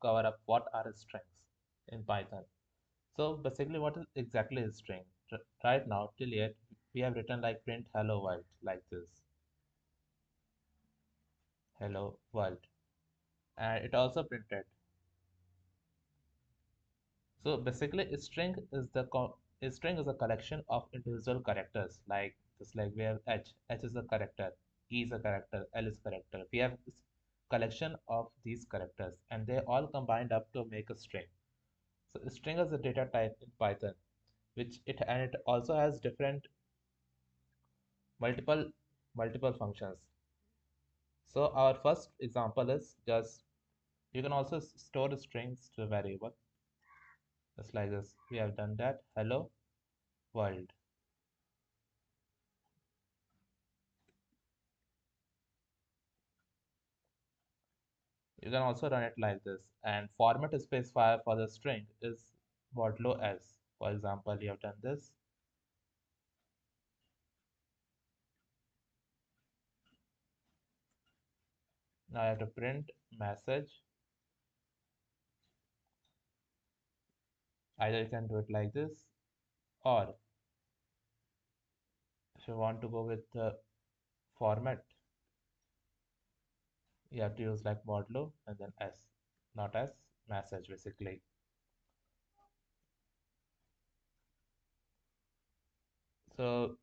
cover up what are strings in Python. So basically, what is exactly a string? Right now, till yet, we have written like print hello world like this, hello world, and it also printed. So basically, a string is a collection of individual characters. Like just like we have H is a character, E is a character, L is a character. We have this collection of these characters, and they all combined up to make a string. So a string is a data type in Python, which it also has different multiple multiple functions. So our first example is just you can also store strings to a variable just like this. We have done that. Hello world. You can also run it like this. And format specifier for the string is modulo s. For example, you have done this. Now I have to print message. Either you can do it like this, or if you want to go with the format, you have to use like modulo and then s, not as message basically. So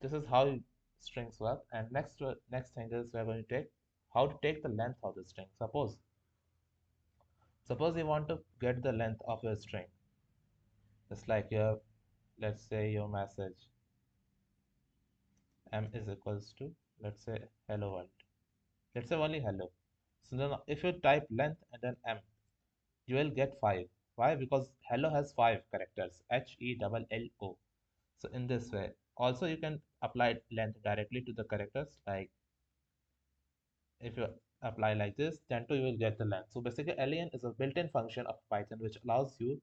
this is how strings work. And next thing is we're going to take how to take the length of the string. Suppose you want to get the length of your string. Just like your, let's say your message m is equals to, let's say, hello world. Let's say only hello. So then if you type length and then m, you will get 5. Why? Because hello has 5 characters, HELLO. So in this way, also you can apply length directly to the characters. Like if you apply like this, then too you will get the length. So basically len is a built-in function of Python which allows you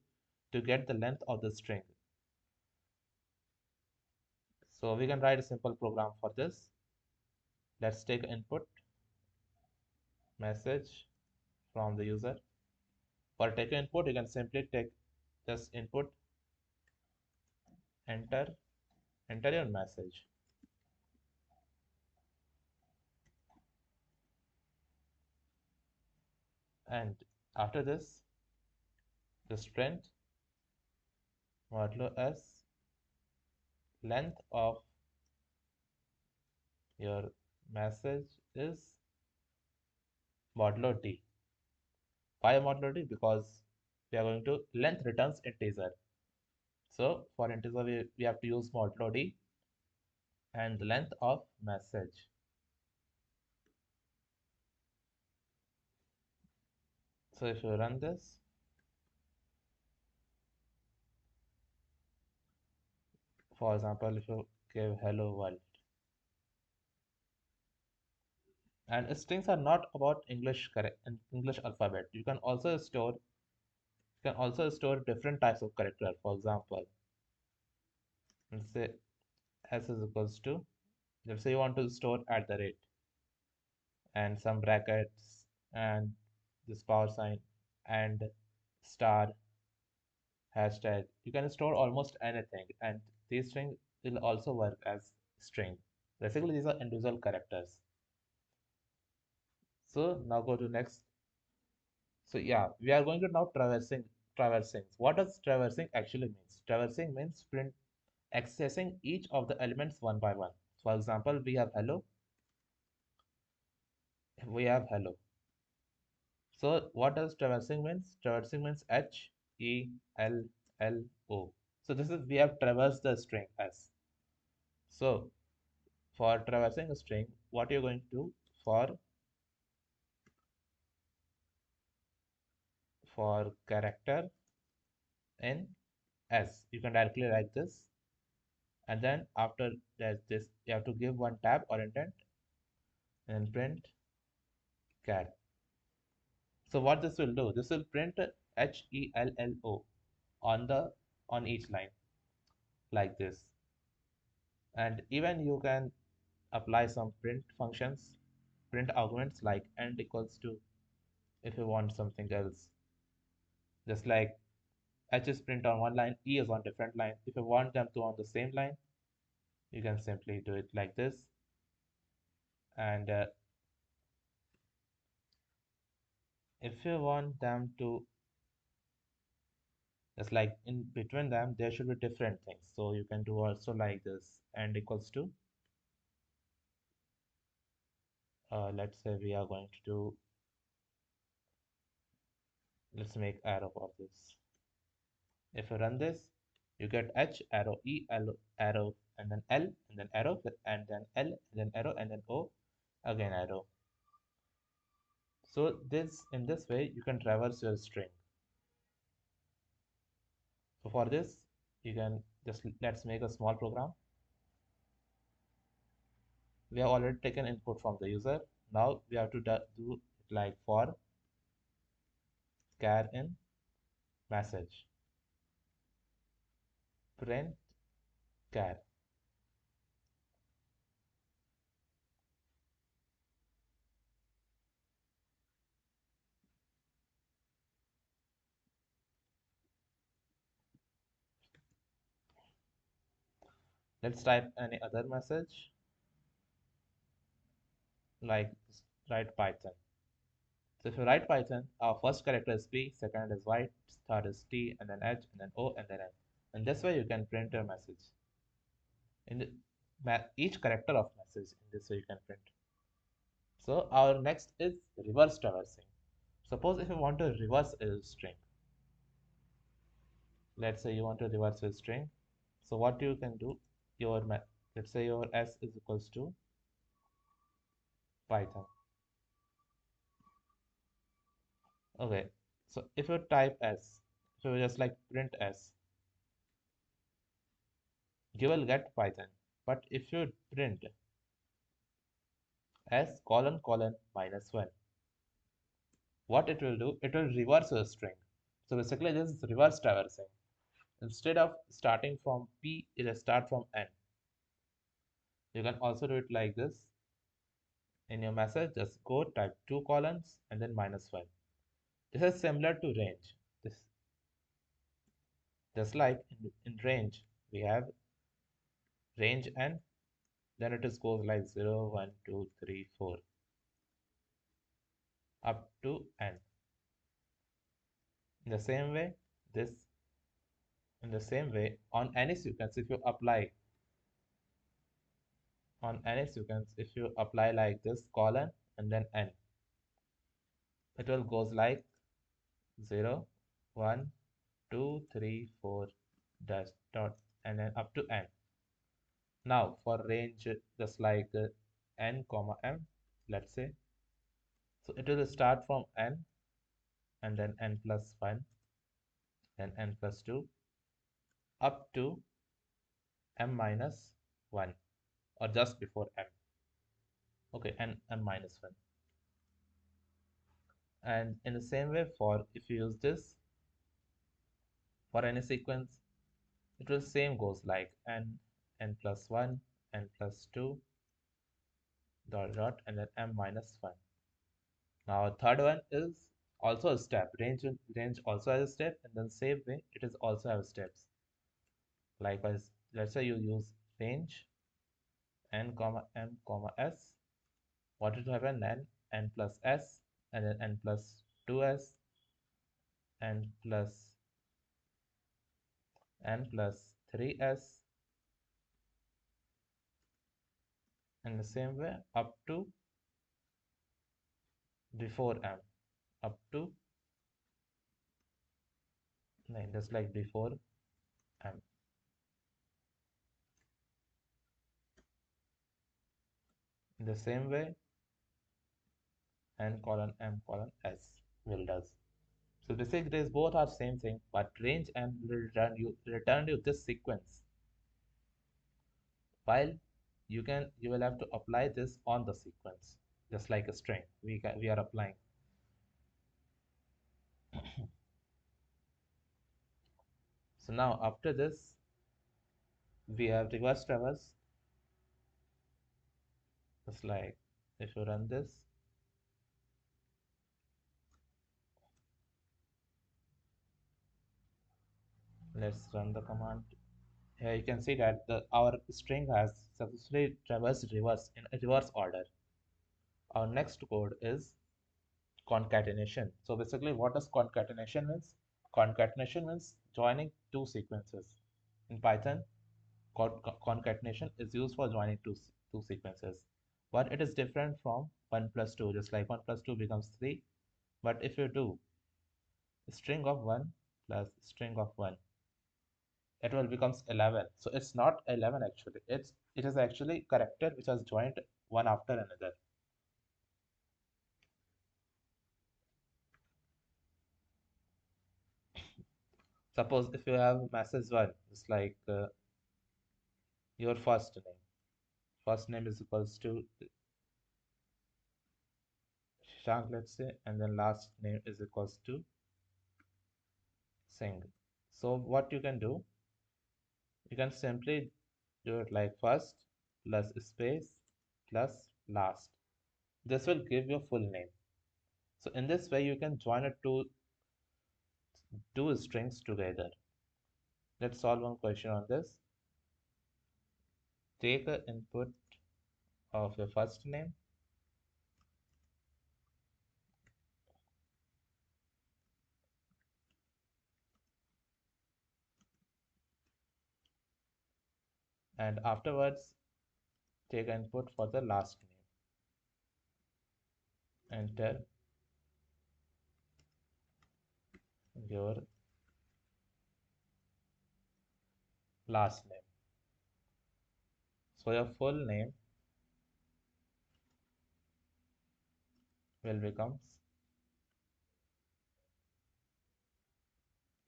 to get the length of the string. So we can write a simple program for this. Let's take input message from the user. For take input, you can simply take just input, enter your message. And after this, just print modulo s length of your message is modulo d. Why modulo d? Because we are going to length returns integer. So for integer, we have to use modulo d and the length of message. So if you run this, for example, if you give hello world, and strings are not about English alphabet. You can also store different types of character. For example, let's say s is equals to, let's say you want to store at the rate and some brackets and this power sign and star hashtag. You can store almost anything, and these strings will also work as string. Basically, these are individual characters. So now go to next. So yeah, we are going to now traversing. What does traversing actually means? Traversing means print accessing each of the elements one by one. For example, we have hello. So what does traversing means? Traversing means HELLO. So this is we have traversed the string S. So for traversing a string, what you're going to do for character in S, you can directly write this, and then after there's this, you have to give one tab or indent and print cat. So what this will do, this will print HELLO on the on each line like this. And even you can apply some print functions print arguments like and equals to if you want something else. Just like H is print on one line, E is on different line. If you want them to on the same line, you can simply do it like this. And if you want them to, just like in between them, there should be different things. So you can do also like this and equals to, let's say we are going to do, let's make arrow for this. If you run this, you get H arrow, E arrow, and then L, and then arrow, and then L, and then arrow, and then O, again arrow. So this in this way you can traverse your string. So for this, you can just let's make a small program. We have already taken input from the user. Now we have to do it like for char in message print char. Let's type any other message like write Python. So if you write Python, our first character is P, second is white, third is T, and then H, and then O, and then N. And this way you can print a message. In each character of message, in this way you can print. So our next is reverse traversing. Suppose if you want to reverse a string, let's say you want to reverse a string. So what you can do, let's say your S is equals to Python. Okay, so if you type S, so just like print S, you will get Python. But if you print S colon colon minus 1, what it will do, it will reverse a string. So basically this is reverse traversing. Instead of starting from P, it will start from N. You can also do it like this. In your message, just go type 2 colons and then minus 1. This is similar to range. This just like in range, we have range N, then it is goes like 0, 1, 2, 3, 4 up to N. In the same way, this in the same way on any sequence, if you apply on any sequence, if you apply like this colon and then N, it will goes like 0, 1, 2, 3, 4 dash dot and then up to N. Now for range just like N comma M, let's say, so it will start from N and then N plus 1, then N plus 2 up to M minus 1 or just before M. Okay, and M minus 1. And in the same way, for if you use this for any sequence, it will same goes like N plus 1, N plus 2 dot dot and then M minus 1. Now third one is also a step. Range also has a step, and then same way it is also have steps. Likewise, let's say you use range N comma M comma S. What will happen? N plus S and then N plus 2S N plus N plus 3S, in the same way up to before M, up to 9, just like before M. In the same way N colon M colon S will does. So basically these both are same thing, but range M will return you this sequence, while you will have to apply this on the sequence, just like a string we are applying. So now after this we have reverse traverse, just like if you run this, Let's run the command. Here you can see that our string has successfully traversed reverse in a reverse order. Our next code is concatenation. So basically, what does concatenation means? Concatenation means joining two sequences. In Python, concatenation is used for joining two sequences. But it is different from 1 plus 2, just like 1 plus 2 becomes 3. But if you do string of 1 plus string of 1, it will becomes 11. So it's not 11 actually. It is actually character which has joined one after another. Suppose if you have message 1, it's like your first name. First name is equals to Shank, let's say, and then last name is equals to Singh. So what you can do, you can simply do it like first plus space plus last. This will give your full name. So in this way, you can join it two strings together. Let's solve one question on this. Take an input of your first name and afterwards take an input for the last name. Enter your last name. So your full name will become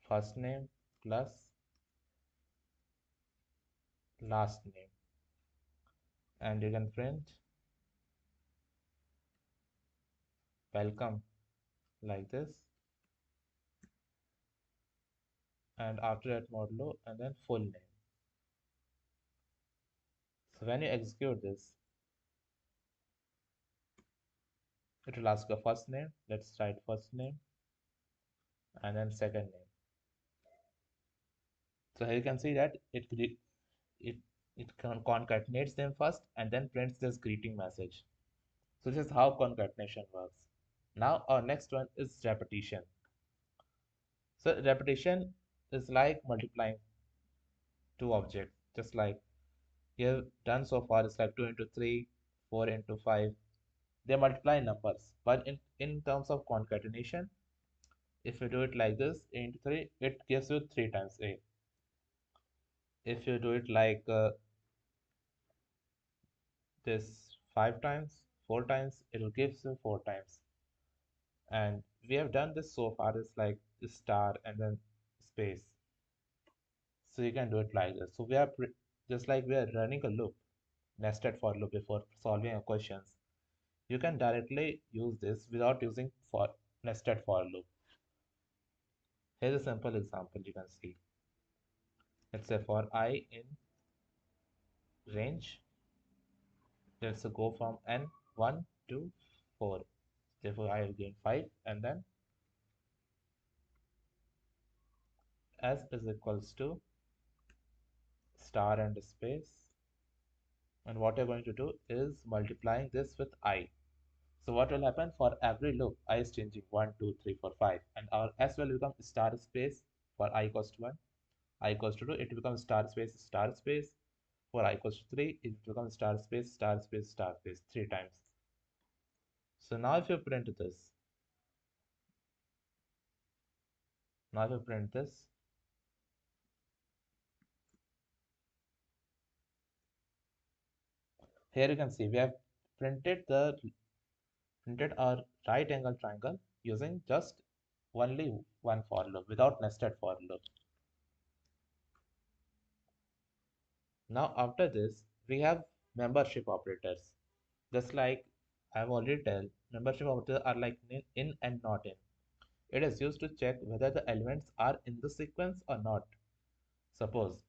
first name plus last name, and you can print welcome like this, and after that modulo and then full name. So when you execute this, it will ask your first name. Let's write first name and then second name. So here you can see that it concatenates them first and then prints this greeting message. So this is how concatenation works. Now our next one is repetition. So repetition is like multiplying two objects, just like you have done so far. It's like 2 into 3, 4 into 5. They multiply numbers, but in terms of concatenation, if you do it like this, a into 3, it gives you 3 times a. If you do it like this 5 times, 4 times, it will give you 4 times. And we have done this so far. It's like star and then space. So you can do it like this. So we are just like we are running a loop, nested for loop before solving a questions. You can directly use this without using for nested for loop. Here's a simple example you can see. Let's say for I in range, let's go from n1 to 4. Therefore, I will gain 5 and then s is equals to star and space. And what you're going to do is multiplying this with I. So what will happen for every loop? I is changing 1, 2, 3, 4, 5. And our s will become star space for I equals to 1. I equals to 2, it becomes star space, star space. For I equals to 3, it becomes star space, star space, star space 3 times. So now if you print this, now if you print this, here you can see we have printed our right angle triangle using just only one for loop without nested for loop. Now after this, we have membership operators. Just like I've already told, membership operators are like in and not in. It is used to check whether the elements are in the sequence or not. Suppose,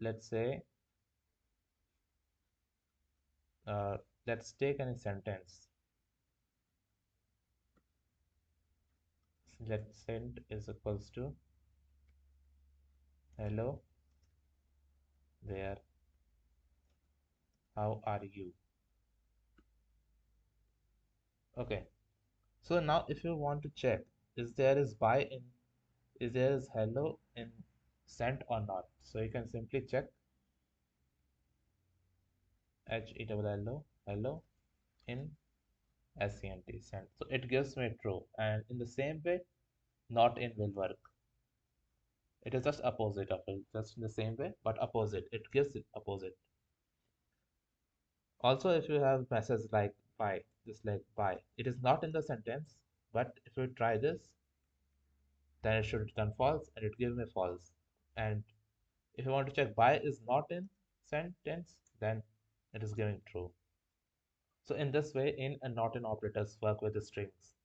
let's say, uh, let's take any sentence. let send is equals to hello there, how are you? Okay, so now if you want to check is there is by in, is there is hello in sent or not, so you can simply check hello hello in sent sent, so it gives me true. And in the same way, not in will work. It is just opposite of it, just in the same way, but opposite. It gives it opposite. Also, if you have message like by, just like by, it is not in the sentence, but if you try this, then it should return false and it gives me false. And if you want to check by is not in sentence, then it is giving true. So in this way, in and not in operators work with the strings.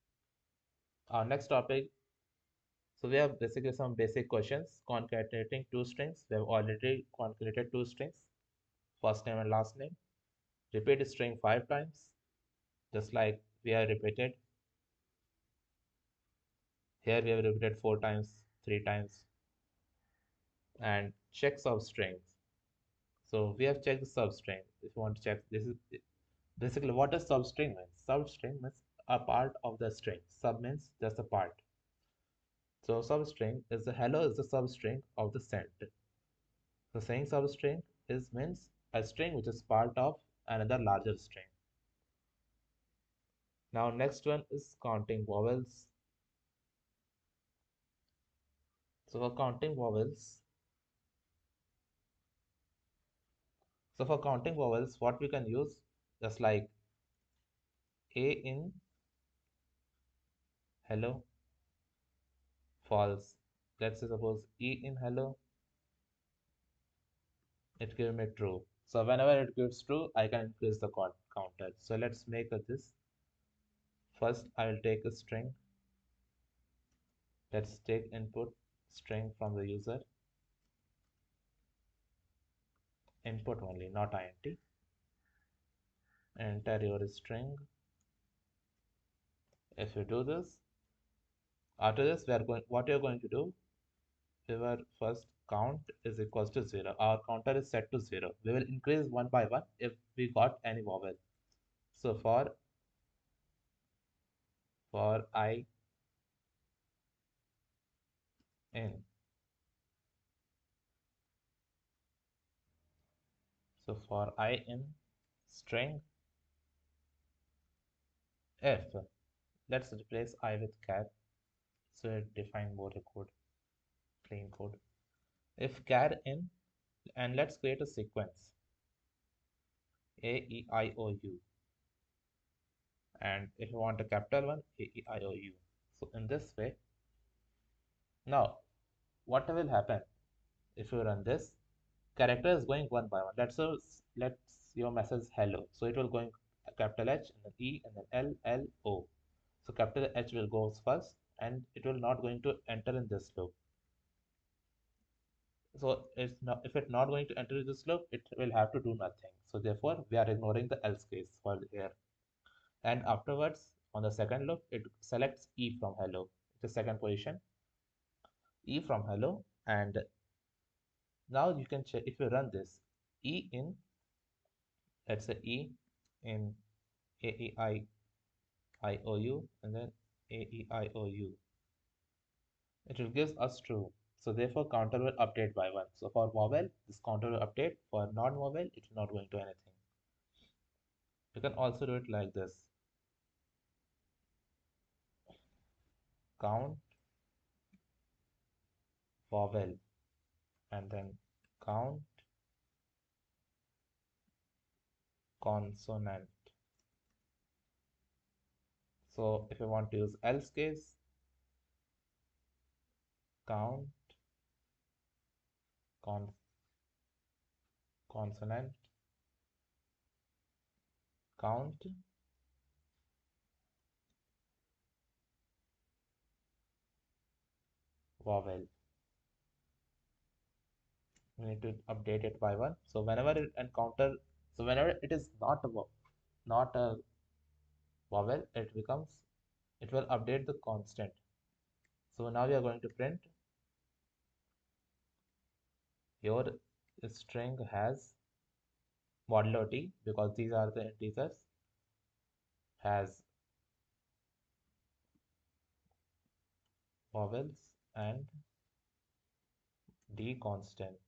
Our next topic, so we have basically some basic questions. Concatenating two strings. We have already concatenated two strings, first name and last name. Repeat string 5 times, just like we have repeated. Here we have repeated 4 times, 3 times, and check substrings. So we have checked the substring. If you want to check, this is basically what does substring means. Substring means a part of the string. Sub means just a part. So substring is the hello is the substring of the sent. So saying substring is means a string which is part of another larger string. Now next one is counting vowels. So for counting vowels, what we can use, just like A in hello, false. Let's say suppose E in hello, it gives me true. So whenever it gives true, I can increase the counter. So let's make this. First, I will take a string. Let's take input string from the user. Input only, not int. Enter your string. If you do this, after this, we are going. What you are going to do? Our first count is equals to 0. Our counter is set to 0. We will increase one by one if we got any vowel. So for I in, so for I in string f, let's replace I with char, so it define more a code, clean code. If char in, and let's create a sequence a e I o u, and if you want a capital one, a e I o u. So in this way, now what will happen if you run this? Character is going one by one. Let's your message hello. So it will going capital H and then E and then L L O. So capital H will go first and it will not going to enter in this loop. So it's not, if it's not going to enter this loop, it will have to do nothing. So therefore we are ignoring the else case for here. And afterwards on the second loop, it selects E from hello, the second position, E from hello, and now you can check if you run this E in, let's say E in AEI IOU and then AEIOU. It will give us true. So therefore counter will update by 1. So for vowel, this counter will update. For non-vowel, it will not going to anything. You can also do it like this. Count vowel and then count consonant. So if you want to use else case, count con consonant, count vowel. We need to update it by 1. So whenever it encounter, so whenever it is not a vowel, it will update the constant. So now we are going to print your string has modulo t, because these are the integers, has vowels and d constants.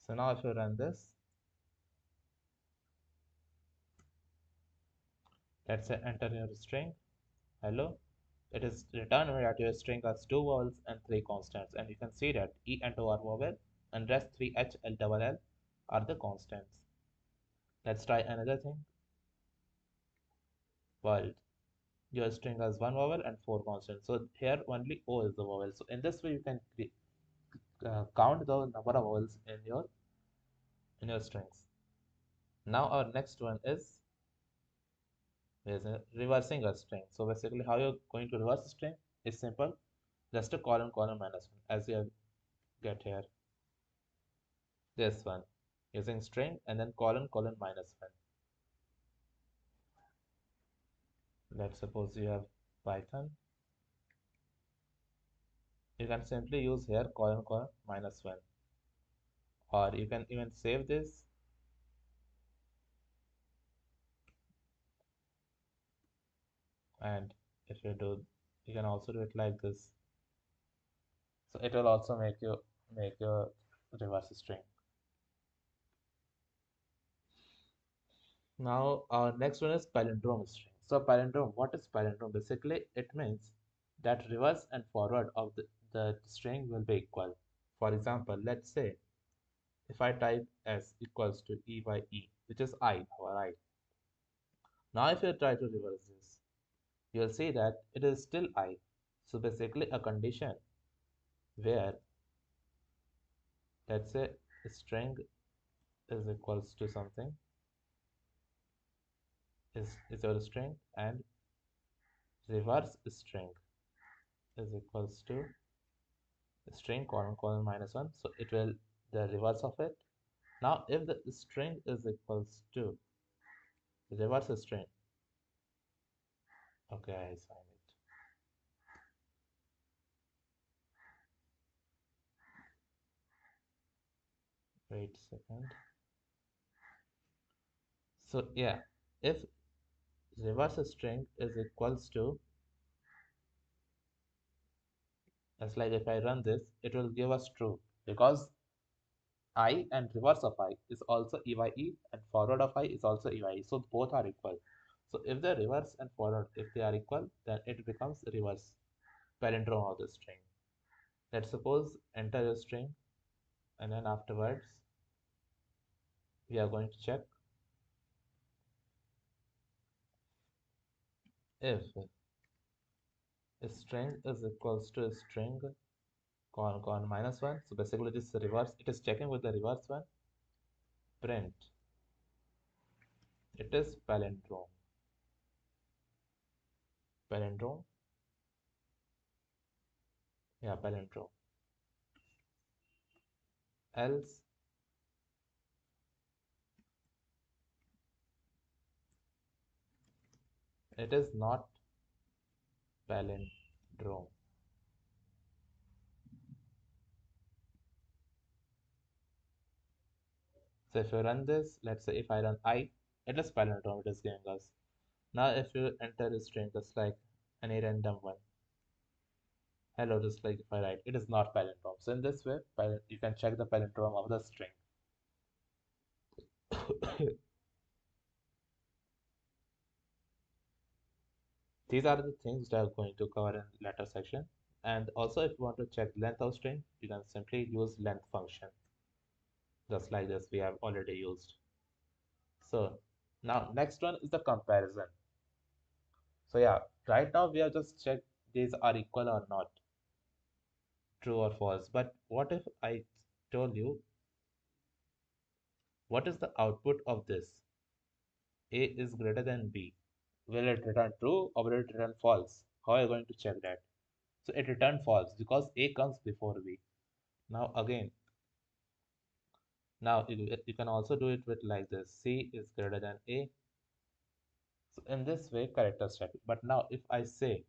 So now if you run this, let's say enter your string hello, it is returned that your string has two vowels and three constants, and you can see that e and o are vowel and rest three h l double l are the constants. Let's try another thing. World, your string has one vowel and four constants, so here only o is the vowel. So in this way you can count the number of vowels in your strings. Now our next one is reversing a string. So basically how you're going to reverse a string is simple. Just a colon colon minus one, as you get here. This one, using string and then colon colon minus one. Let's suppose you have Python. You can simply use here colon colon minus one, or you can even save this and if you do, you can also do it like this. So it will also make your reverse string. Now our next one is palindrome string. So palindrome, what is palindrome? Basically, it means that reverse and forward of the string will be equal. For example, let's say if I type s equals to e by e, which is I, our I. Now if you try to reverse this, you'll see that it is still I. So basically a condition where, let's say, string is equals to something is your string, and reverse string is equals to string colon colon minus one, so it will the reverse of it. Now if the string is equals to reverse string, okay, I sign it. Wait a second. So yeah, if reverse string is equals to, it's like if I run this, it will give us true, because I and reverse of I is also e by e, and forward of I is also e by e, so both are equal. So if the reverse and forward, if they are equal, then it becomes reverse palindrome of the string. Let's suppose enter your string, and then afterwards we are going to check if string is equals to string con minus one. So basically this is reverse, it is checking with the reverse one. Print, it is palindrome. Palindrome, yeah, palindrome. Else it is not palindrome. So if you run this, let's say if I run I, it is palindrome it is giving us. Now if you enter a string just like any random one, hello, just like if I write, it is not palindrome. So in this way, you can check the palindrome of the string. These are the things that are going to cover in later section. And also if you want to check length of string, you can simply use length function, just like this we have already used. So now next one is the comparison. So yeah, right now we have just checked these are equal or not, true or false. But what if I told you what is the output of this A is greater than B, will it return true or will it return false? How are you going to check that? So it returned false because A comes before B. Now again, now you can also do it with like this. C is greater than A. So in this way, characters check. But now if I say,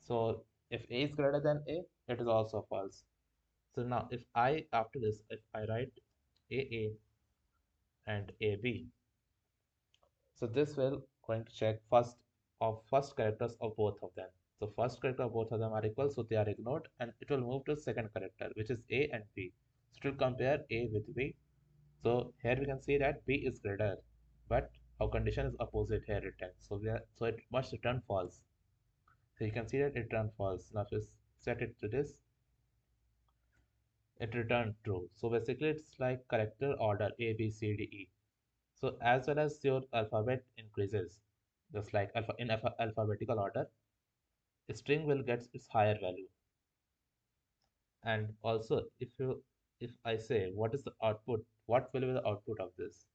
so if A is greater than A, it is also false. So now if I, after this, if I write AA and AB, so this will going to check first characters of both of them. So first character of both of them are equal, so they are ignored, and it will move to second character, which is A and B. So it will compare A with B. So here we can see that B is greater, but our condition is opposite here written. So it must return false. So you can see that it returned false. Now if you set it to this, it returned true. So basically it's like character order A, B, C, D, E. So as well as your alphabet increases, just like alphabetical order, a string will get its higher value. And also if I say what is the output, what will be the output of this?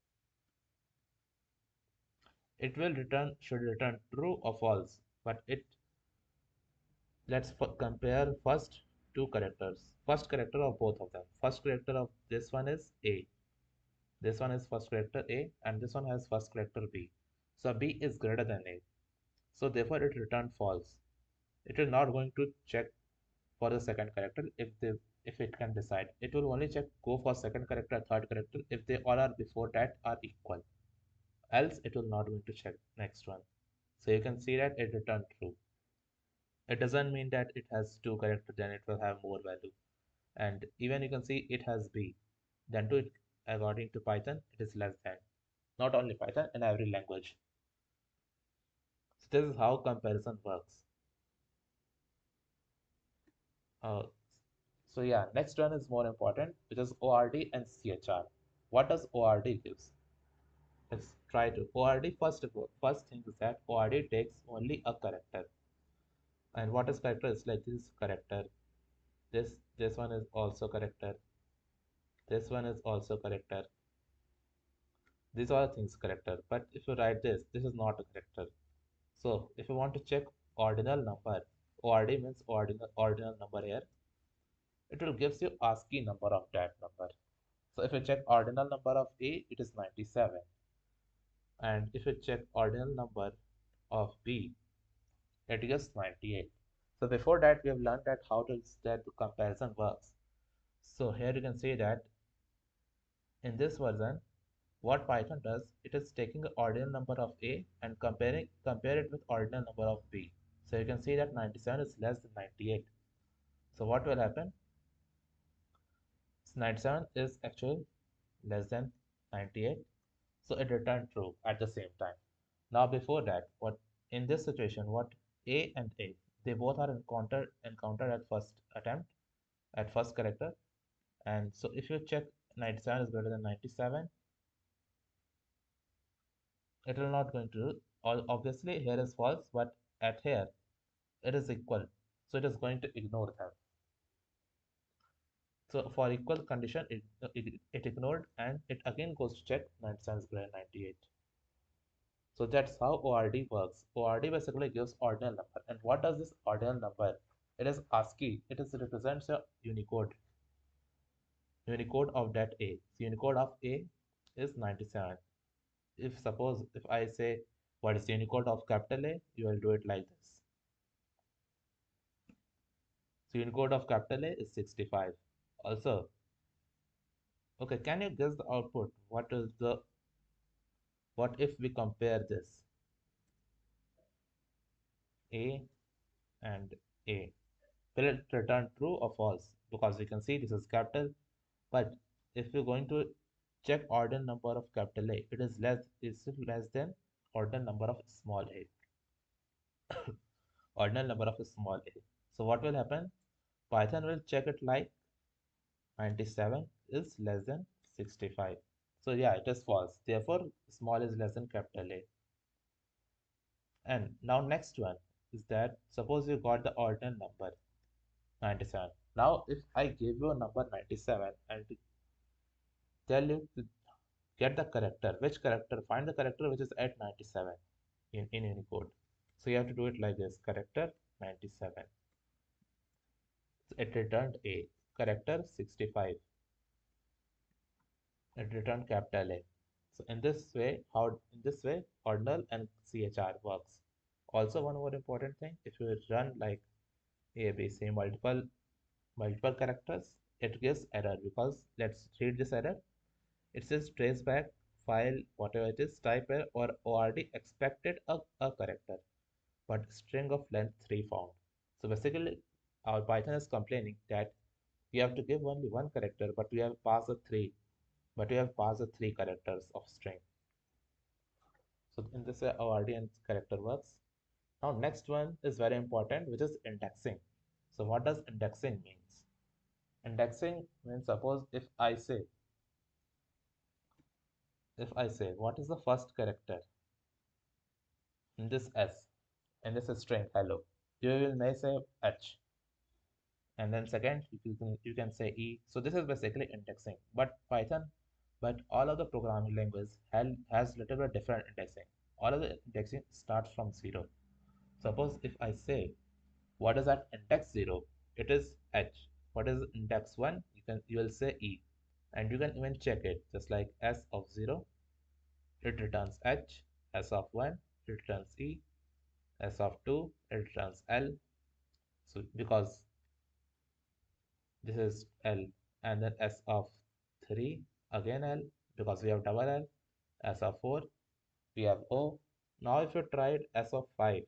It will return should return true or false, but it let's compare first two characters. First character of both of them. First character of this one is A. This one is first character A, and this one has first character B. So B is greater than A. So therefore it returned false. It is not going to check for the second character if it can decide. It will only check go for second character, third character if they all are before that are equal. Else it will not going to check next one. So you can see that it returned true. It doesn't mean that it has two characters, then it will have more value. And even you can see it has B. Then to it, according to Python, it is less than. Not only Python, in every language. So this is how comparison works. Uh, so yeah, next one is more important, which is ORD and CHR. What does ORD gives? Let's try to. ORD first of all, first thing is that ORD takes only a character. And what is character? Is like this is character. This one is also character. This one is also character. These are things character. But if you write this is not a character. So if you want to check ordinal number, ORD means ordinal number here. It will gives you ASCII number of that number. So if you check ordinal number of A, it is 97. And if you check ordinal number of B, it is 98. So before that, we have learned that how does that the comparison works. So here you can see that in this version, what Python does, it is taking the ordinal number of A and compare it with ordinal number of B. So you can see that 97 is less than 98. So what will happen? 97 is actually less than 98. So it returned true at the same time. Now before that, what in this situation, what A and A, they both are encountered at first attempt, at first character. And so if you check 97 is greater than 97, it will not going to, obviously here is false, but at here it is equal. So it is going to ignore them. So for equal condition, it ignored and it again goes to check 97 is greater than 98. So that's how ORD works. ORD basically gives ordinal number. And what does this ordinal number? It is ASCII. It is represents a Unicode. Unicode of that A. So Unicode of A is 97. If suppose if I say what is the Unicode of capital A, you will do it like this. So Unicode of capital A is 65. Also, okay, can you guess the output? What if we compare this A and A? Will it return true or false? Because we can see this is capital, but if you're going to check ordinal number of capital A, is less than ordinal number of small a. Ordinal number of small a. So what will happen? Python will check it like 97 is less than 65. So yeah, it is false. Therefore, small is less than capital A. And now next one is that suppose you got the ordinal number 97. Now if I give you a number 97 and tell you to get the character. Which character? Find the character which is at 97 in Unicode. So you have to do it like this: character 97. It returned A. Character 65. It returned capital A. So in this way, ordinal and CHR works. Also, one more important thing: if you run like A, B, C multiple characters, it gives error because let's read this error. It says traceback file whatever it is type error or ORD expected a character but string of length 3 found. So basically our Python is complaining that we have to give only one character but we have passed the three characters of string. So in this way ORD and character works. Now next one is very important, which is indexing. So what does indexing means? Indexing means suppose if I say what is the first character in this S in this string hello, you will may say H, and then second you can say E. So this is basically indexing. But all of the programming language has little bit different indexing. All of the indexing starts from zero. Suppose if I say what is that index 0, it is H. What is index 1, you will say E, and you can even check it just like S of 0, it returns H, S of 1, it returns E, S of 2, it returns L. So because this is L, and then S of 3 again L because we have double L, S of 4 we have O. Now if you tried S of 5,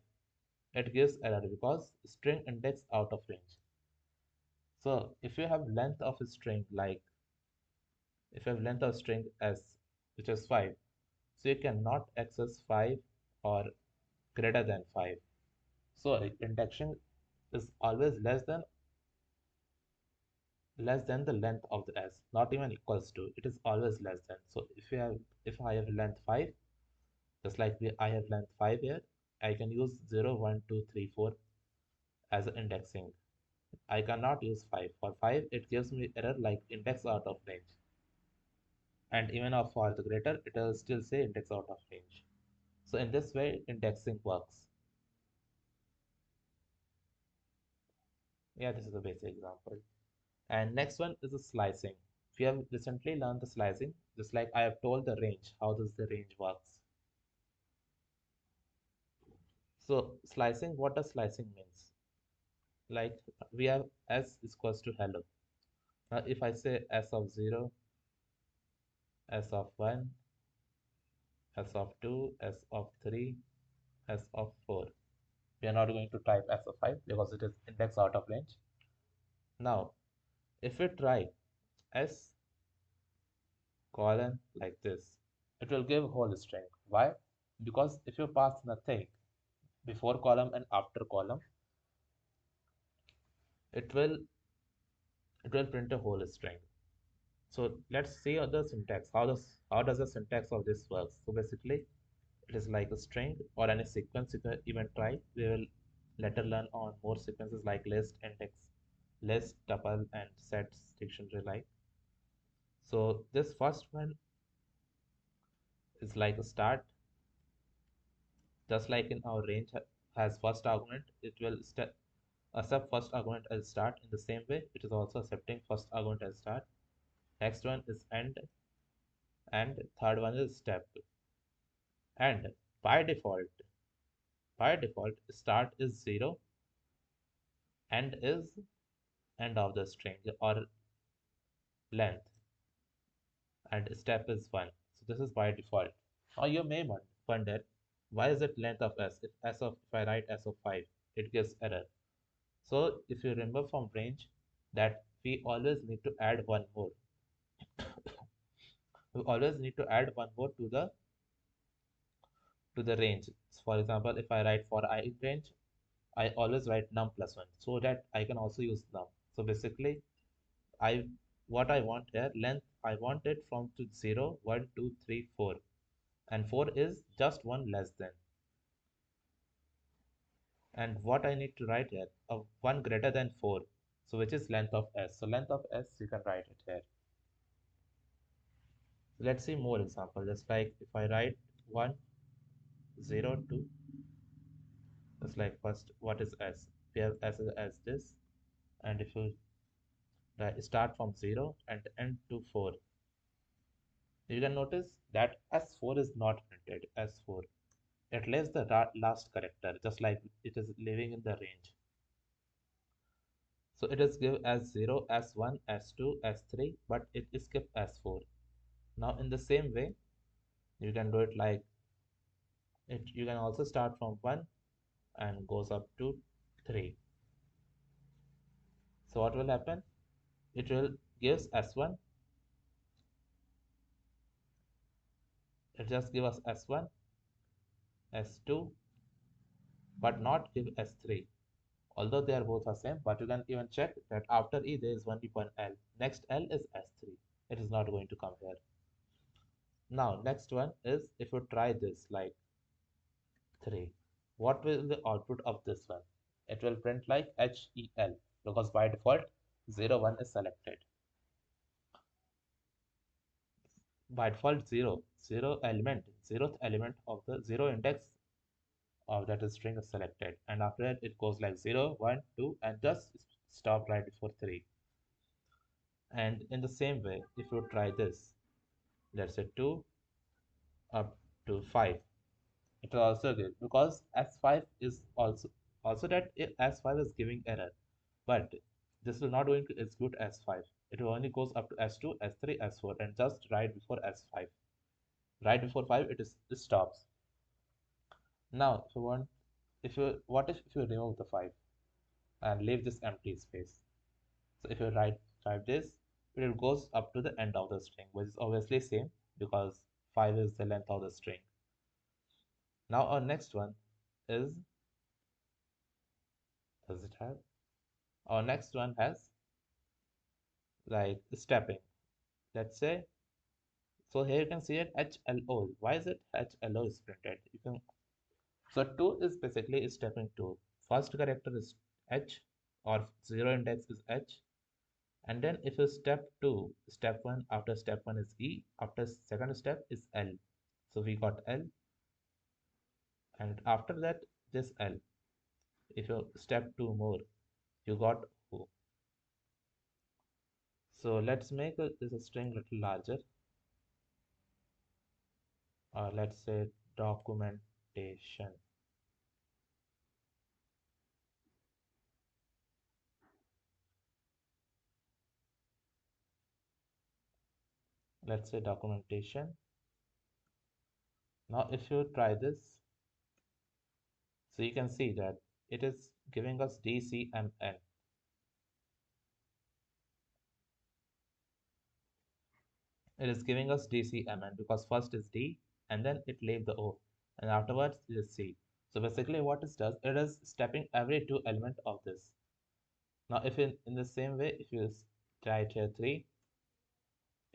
it gives error because string index out of range. So if you have length of a string like if you have length of string S which is 5, so you cannot access 5 or greater than 5. So indexing is always less than the length of the S, not even equals to, it is always less than. So if I have length 5, just like I have length 5 here, I can use 0 1 2 3 4 as an indexing. I cannot use 5. For 5 it gives me error like index out of range, and even for the greater it will still say index out of range. So in this way indexing works. Yeah, this is a basic example. And next one is the slicing. We have recently learned the slicing, just like I have told the range. How does the range works? So slicing, what does slicing means? Like we have S is equals to hello. Now if I say S of 0, S of 1, S of 2, S of 3, S of 4. We are not going to type S of 5 because it is index out of range. Now if we try S colon like this, it will give whole string. Why? Because if you pass nothing before column and after column, it will it will print a whole string. So let's see the syntax. How does the syntax of this works? So basically, it is like a string or any sequence you can even try. We will later learn on more sequences like list, index, list, tuple, and sets, dictionary like. So this first one is like a start, just like in our range has first argument, it will accept first argument as start. In the same way, it is also accepting first argument as start. Next one is end, and third one is step. And by default start is 0, end is end of the string or length, and step is 1. So this is by default. Now you may wonder, why is it length of s? If I write s of 5, it gives error. So if you remember from range that we always need to add one more. We always need to add one more to the range. For example, if I write for I range, I always write num plus 1 so that I can also use num. So basically, I what I want here, length, I want it from to 0, 1, 2, 3, 4. And 4 is just one less than. And what I need to write here, one greater than 4. So which is length of s. So length of s, you can write it here. Let's see more example. Just like if I write 1, 0, 2, just like first, what is s? We have s as this, and if you start from 0 and end to 4, you can notice that s4 is not printed. S4, it leaves the last character, just like it is living in the range. So it is given as 0, S1, S2, S3, but it is skipped S4. Now in the same way, you can do it like it. You can also start from 1 and goes up to 3. So what will happen? It will gives S1, it just give us S1, S2, but not give S3. Although they are both the same, but you can even check that after E there is only one L. Next L is S3. It is not going to come here. Now next one is if you try this like 3. What will the output of this one? It will print like HEL because by default 0, 1 is selected. By default 0, 0 element, 0th element of the 0 index of that string is selected. And after that it goes like 0, 1, 2 and just stop right before 3. And in the same way, if you try this, let's say 2 up to 5, it will also give because S5 is also that S5 is giving error, but this will not going to execute S5. It will only goes up to S2, S3, S4, and just right before S5. Right before 5, it stops. Now, if you want, if you what if you remove the 5 and leave this empty space? So if you type this, it goes up to the end of the string, which is obviously same because 5 is the length of the string. Now our next one is, does it have? Our next one has like stepping. Let's say, so here you can see it HLO. Why is it HLO is printed? You can, so 2 is basically stepping 2. First character is H or 0 index is H. And then if you step 2, step 1, after step 1 is E, after second step is L. So we got L, and after that this L. If you step 2 more, you got O. So let's make this string little larger. Let's say documentation. Let's say documentation. Now if you try this, so you can see that it is giving us DCMN. It is giving us DCMN because first is D and then it leave the O and afterwards it is C. So basically what it does, it is stepping every two element of this. Now if in the same way, if you write here 3,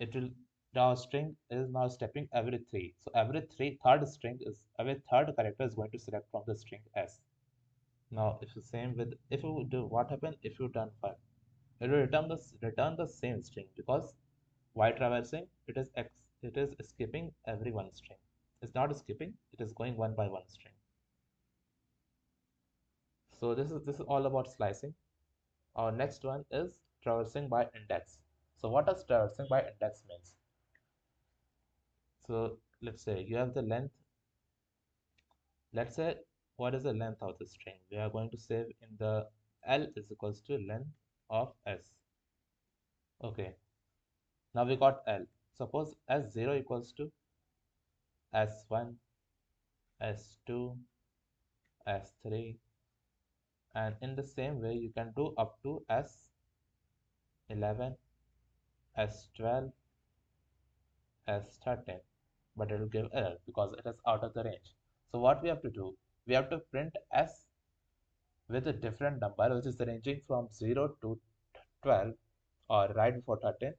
it will, the string is now stepping every 3. So every third character is going to select from the string S. Now if the same with, if you do, what happen if you done 5? It will return the same string because while traversing it is skipping every one string. It's not skipping, it is going one by one string. So this is all about slicing. Our next one is traversing by index. So what does traversing by index means? So let's say you have the length. Let's say what is the length of the string? We are going to save in the L is equals to length of S. Okay, now we got L. Suppose S0 equals to S1, S2, S3, and in the same way you can do up to S11, S12, S13, but it will give error because it is out of the range. So what we have to do, we have to print S with a different number which is ranging from 0 to 12 or right before 13.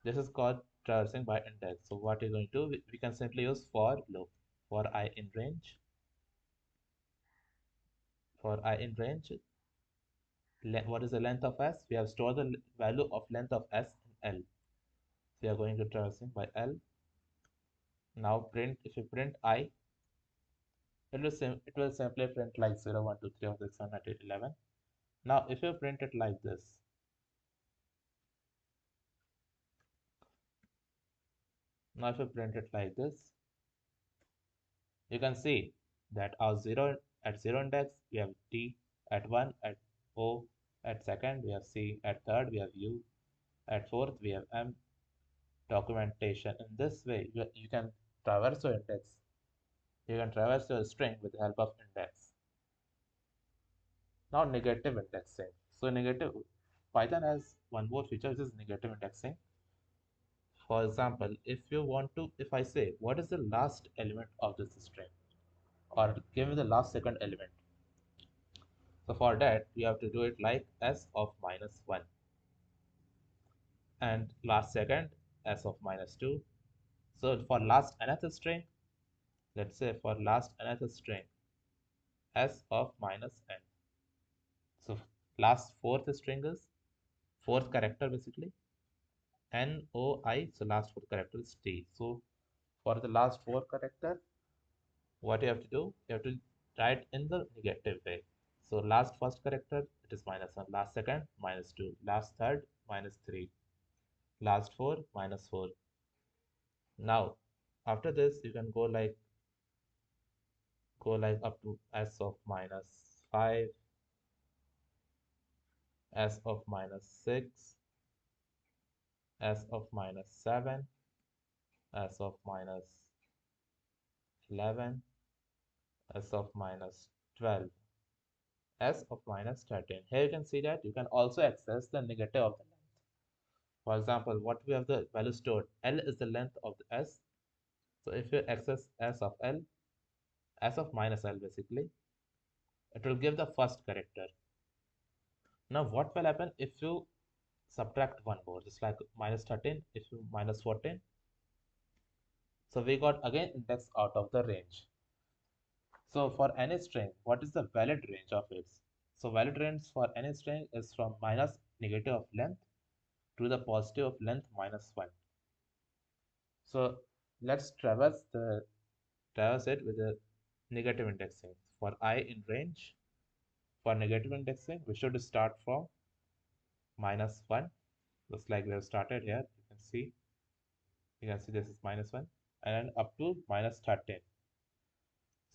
This is called traversing by index. So what you're going to do, we can simply use for loop. For I in range, for I in range, what is the length of S? We have stored the value of length of S in L. So you are going to traversing by L. Now print, if you print I, it will simply print like 0, 1, 2, 3, 4, 5, 6, 7, 8, 11. Now if you print it like this, now if you print it like this, you can see that our 0 at 0 index we have T, at 1 at O, at second we have C, at third we have U, at fourth we have M. Documentation. In this way, you can traverse your index. You can traverse your string with the help of index. Now negative indexing. So negative Python has one more feature which is negative indexing. For example, if I say what is the last element of this string, or give me the last second element. So for that you have to do it like s of -1, and last second s of -2. So for last another string, let's say for last another string s of -n. So last fourth string is fourth character basically NOI. So last four character is T. So for the last four character, what you have to do, you have to write in the negative way. So last first character it is -1, last second -2, last third -3, last four -4. Now after this you can go like up to s of -5, s of -6, s of -7, s of -11, s of -12, s of -13. Here you can see that you can also access the negative of the length. For example, what we have the value stored, L is the length of the s. So if you access s of L, s of -L basically, it will give the first character. Now what will happen if you subtract one more, just like -13, if you -14. So we got again index out of the range. So for any string, what is the valid range of it? So valid range for any string is from minus negative of length to the positive of length -1. So let's traverse it with a negative indexing. For I in range, for negative indexing, we should start from -1, just like we have started here. You can see this is -1, and up to -13.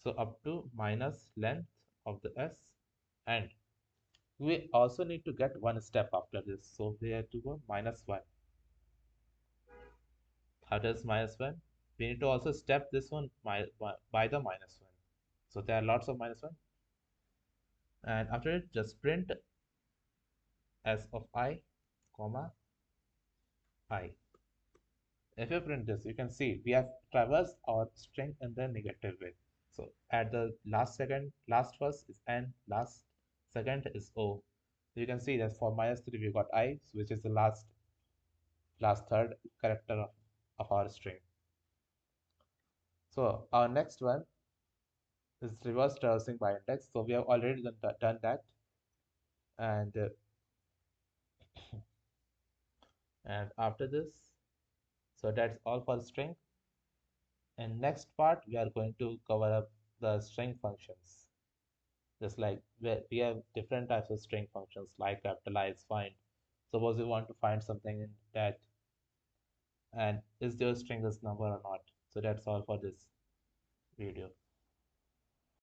So up to minus length of the s, and we also need to get one step after this. So we have to go -1. How does -1? We need to also step this one by the -1. So there are lots of -1. And after it, just print s of I, comma, I. If you print this, you can see we have traversed our string in the negative way. So at the last second, last first is N, last second is O. You can see that for -3 we got I, which is the last third character of our string. So our next one is reverse traversing by index. So we have already done that, and and after this, so that's all for string. And next part we are going to cover up the string functions. Just like we have different types of string functions like capitalize, find. Suppose you want to find something in that, and is your string this number or not. So that's all for this video.